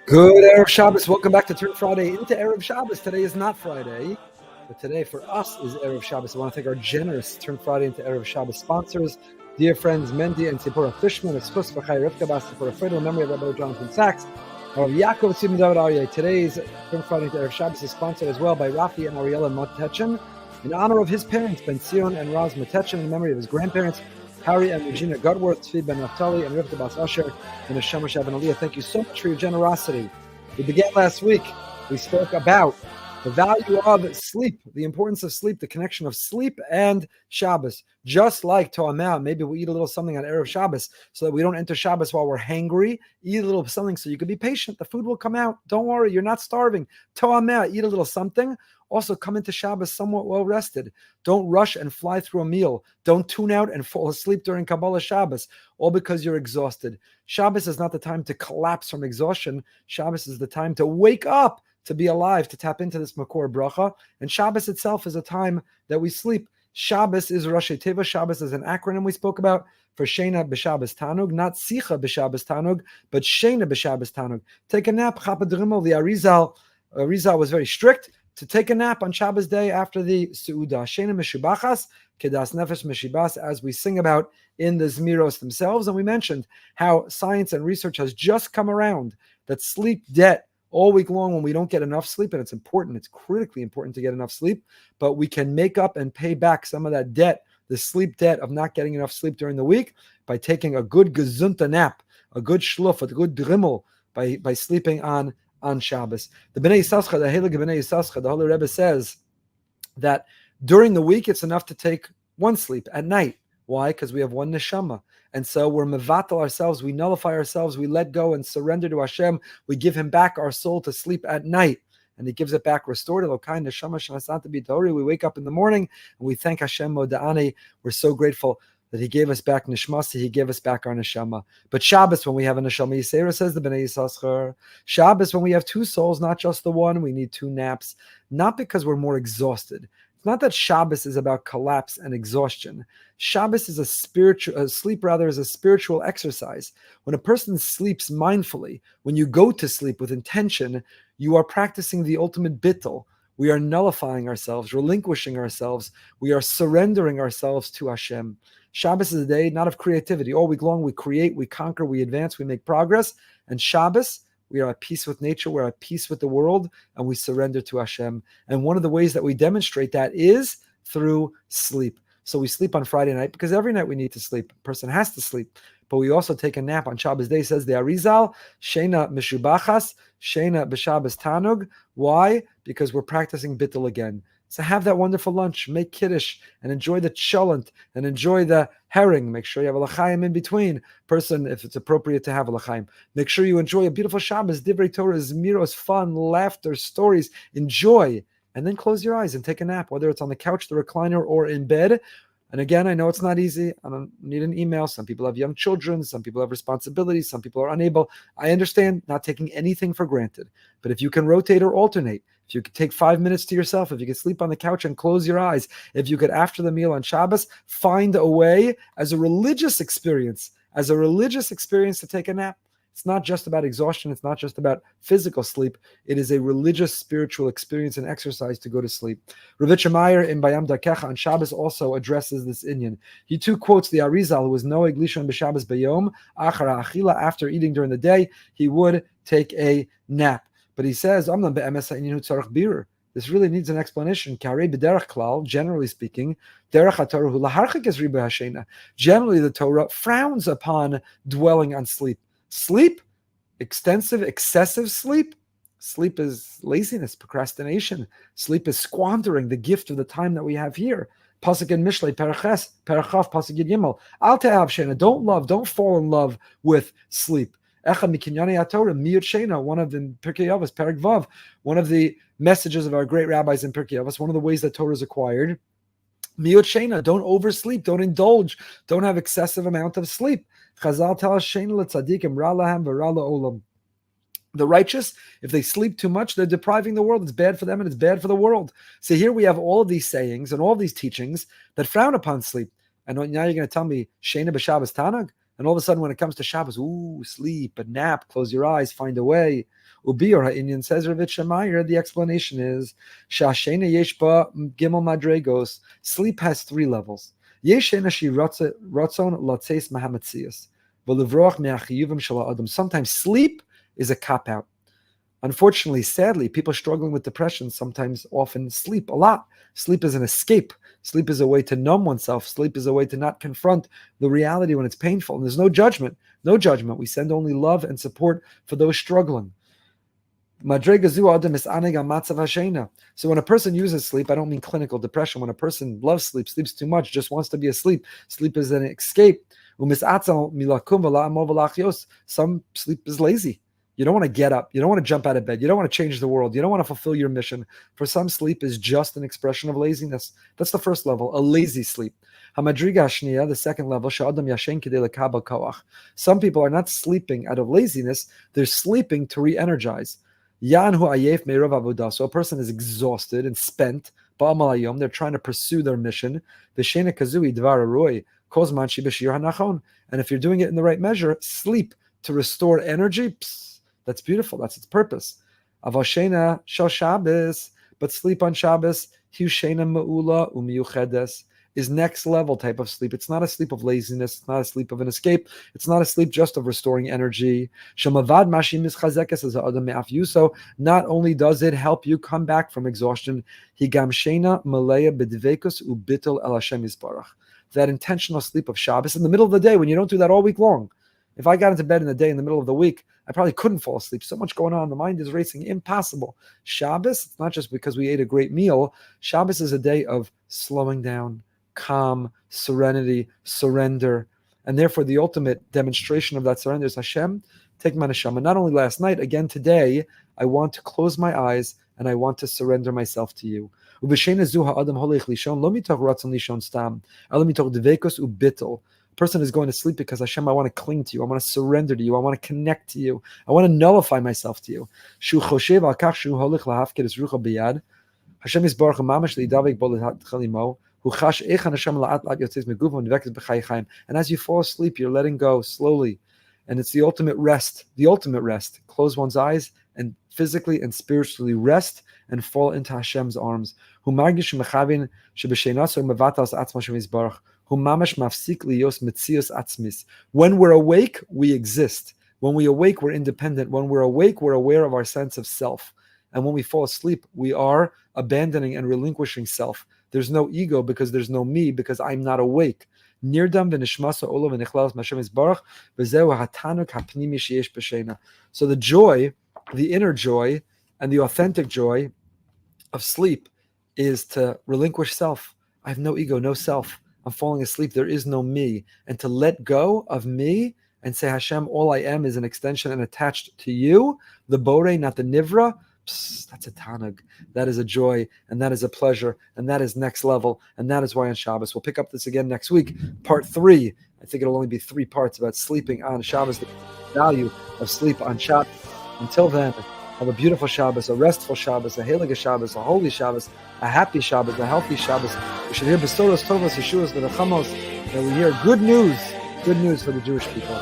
Good Erev Shabbos. Welcome back to Turn Friday into Erev Shabbos. Today is not Friday, but today for us is Erev Shabbos. I want to thank our generous Turn Friday into Erev Shabbos sponsors, dear friends Mendy and Tzipora Fishman, Express for Chai Rivka Bas, for a friend memory of Rabbi Jonathan Sachs, Rabbi Yaakov Tzim David Aryeh. Today's Turn Friday into Erev Shabbos is sponsored as well by Rafi and Ariella Motechen in honor of his parents, Ben Zion and Raz Motechen, in memory of his grandparents, Harry and Regina Godworth, Tzvi Ben Naftali, and Rivka Bas Asher, and Hashem Ben Aliyah. Thank you so much for your generosity. We began last week. We spoke about the value of sleep, the importance of sleep, the connection of sleep and Shabbos. Just like To'amah, maybe we eat a little something on Erev Shabbos so that we don't enter Shabbos while we're hangry. Eat a little something so you can be patient. The food will come out. Don't worry, you're not starving. To'amah, eat a little something. Also, come into Shabbos somewhat well-rested. Don't rush and fly through a meal. Don't tune out and fall asleep during Kabbalah Shabbos, all because you're exhausted. Shabbos is not the time to collapse from exhaustion. Shabbos is the time to wake up, to be alive, to tap into this Makor Bracha. And Shabbos itself is a time that we sleep. Shabbos is Rosh Teva. Shabbos is an acronym we spoke about for Shena B'Shabbos Tanug, not Sicha B'Shabbos Tanug, but Shena B'Shabbos Tanug. Take a nap. Chapad Rimel, the Arizal was very strict to take a nap on Shabbos day after the Su'udah. Shena Meshubachas, Kedas Nefesh Meshibas, as we sing about in the Zmiros themselves. And we mentioned how science and research has just come around that sleep debt all week long when we don't get enough sleep, and it's important, it's critically important to get enough sleep, but we can make up and pay back some of that debt, the sleep debt of not getting enough sleep during the week, by taking a good gesunta nap, a good shluf, a good drimmel, by sleeping on Shabbos. The Bnei Yissaschar, the Heilige Bnei Yissaschar, the Holy Rebbe says that during the week it's enough to take one sleep at night. Why? Because we have one neshama. And so we're mevatel ourselves, we nullify ourselves, we let go and surrender to Hashem. We give Him back our soul to sleep at night. And He gives it back restored. Elokai neshama shenasata b'torah. We wake up in the morning and we thank Hashem moda'ani. We're so grateful that He gave us back nishmasi, He gave us back our neshama. But Shabbos, when we have a neshama yisera, says the Bnei Yissaschar, Shabbos, when we have two souls, not just the one, we need two naps. Not because we're more exhausted. It's not that Shabbos is about collapse and exhaustion. Shabbos is sleep is a spiritual exercise. When a person sleeps mindfully, when you go to sleep with intention, you are practicing the ultimate bittul. We are nullifying ourselves, relinquishing ourselves. We are surrendering ourselves to Hashem. Shabbos is a day not of creativity. All week long we create, we conquer, we advance, we make progress. And Shabbos, we are at peace with nature, we're at peace with the world, and we surrender to Hashem. And one of the ways that we demonstrate that is through sleep. So we sleep on Friday night because every night we need to sleep. A person has to sleep. But we also take a nap on Shabbos day, says the Arizal, Shena Meshubachas, Shena B'Shabbos Tanug. Why? Because we're practicing bittul again. So have that wonderful lunch, make kiddush, and enjoy the cholent, and enjoy the herring. Make sure you have a l'chaim in between. Person, if it's appropriate to have a l'chaim. Make sure you enjoy a beautiful Shabbos, divrei Torah, zmiros, fun, laughter, stories. Enjoy, and then close your eyes and take a nap, whether it's on the couch, the recliner, or in bed. And again, I know it's not easy. I don't need an email. Some people have young children. Some people have responsibilities. Some people are unable. I understand not taking anything for granted. But if you can rotate or alternate, if you could take 5 minutes to yourself, if you could sleep on the couch and close your eyes, if you could, after the meal on Shabbos, find a way as a religious experience to take a nap. It's not just about exhaustion. It's not just about physical sleep. It is a religious, spiritual experience and exercise to go to sleep. Rav Meyer in Bayam Darkecha on Shabbos also addresses this inyan. He too quotes the Arizal, who was noeg lishon b'Shabbos bayom, achara achila, after eating during the day, he would take a nap. But he says, this really needs an explanation. Generally speaking, generally the Torah frowns upon dwelling on sleep. Sleep, extensive, excessive sleep. Sleep is laziness, procrastination. Sleep is squandering the gift of the time that we have here. Pasuk in Mishlei, Parachav, Pasuk Yud Gimel. Al te'av shena. Don't fall in love with sleep. Echa mikinyane haTorah, miyut shena. One of the Pirkei Avos, Perek Vav. One of the messages of our great rabbis in Pirkei Avos. One of the ways that Torah is acquired. Miyut shena. Don't oversleep. Don't indulge. Don't have excessive amount of sleep. Chazal tell us shena letzadikim ra lahem v'ra la'olam. The righteous, if they sleep too much, they're depriving the world. It's bad for them and it's bad for the world. So here we have all of these sayings and all of these teachings that frown upon sleep. And now you're going to tell me, Shena b'Shabbos Tanag? And all of a sudden, when it comes to Shabbos, sleep, a nap, close your eyes, find a way. Ubior ha'inyan says Rav Shemayr, the explanation is Shashena yeshba gimel madregos. Sleep has 3 levels. Yeshena shi ratzon latzeis mahamatzias. Sometimes sleep is a cop-out. Unfortunately, sadly, people struggling with depression sometimes often sleep a lot. Sleep is an escape. Sleep is a way to numb oneself. Sleep is a way to not confront the reality when it's painful. And there's no judgment. No judgment. We send only love and support for those struggling. So when a person uses sleep, I don't mean clinical depression. When a person loves sleep, sleeps too much, just wants to be asleep, sleep is an escape. Some sleep is lazy. You don't want to get up. You don't want to jump out of bed. You don't want to change the world. You don't want to fulfill your mission. For some, sleep is just an expression of laziness. That's the first level, a lazy sleep. The second level, some people are not sleeping out of laziness. They're sleeping to re-energize. So a person is exhausted and spent. They're trying to pursue their mission. And if you're doing it in the right measure, sleep to restore energy, that's beautiful. That's its purpose. But sleep on Shabbos is next level type of sleep. It's not a sleep of laziness. It's not a sleep of an escape. It's not a sleep just of restoring energy. So not only does it help you come back from exhaustion, that intentional sleep of Shabbos in the middle of the day when you don't do that all week long. If I got into bed in the day in the middle of the week, I probably couldn't fall asleep. So much going on. The mind is racing. Impossible. Shabbos, it's not just because we ate a great meal. Shabbos is a day of slowing down, calm, serenity, surrender. And therefore, the ultimate demonstration of that surrender is Hashem, take my neshama. Not only last night, again today, I want to close my eyes and I want to surrender myself to you. A person is going to sleep because Hashem, I want to cling to you. I want to surrender to you. I want to connect to you. I want to nullify myself to you. Hashem is baruch mamash li'davik bo l'chalimo. And as you fall asleep, you're letting go slowly. And it's the ultimate rest. The ultimate rest. Close one's eyes and physically and spiritually rest and fall into Hashem's arms. When we're awake, we exist. When we awake, we're independent. When we're awake, we're aware of our sense of self. And when we fall asleep, we are abandoning and relinquishing self. There's no ego because there's no me because I'm not awake. So the joy, the inner joy, and the authentic joy of sleep is to relinquish self. I have no ego, no self. I'm falling asleep. There is no me. And to let go of me and say, Hashem, all I am is an extension and attached to you, the Borei, not the Nivra. That's a tanug. That is a joy, and that is a pleasure, and that is next level, and that is why on Shabbos. We'll pick up this again next week, part 3. I think it'll only be 3 parts about sleeping on Shabbos, the value of sleep on Shabbos. Until then, have a beautiful Shabbos, a restful Shabbos, a heilige Shabbos, a holy Shabbos, a happy Shabbos, a healthy Shabbos. We should hear besoros tovos, yeshuas, v'nechamos, and we hear good news for the Jewish people.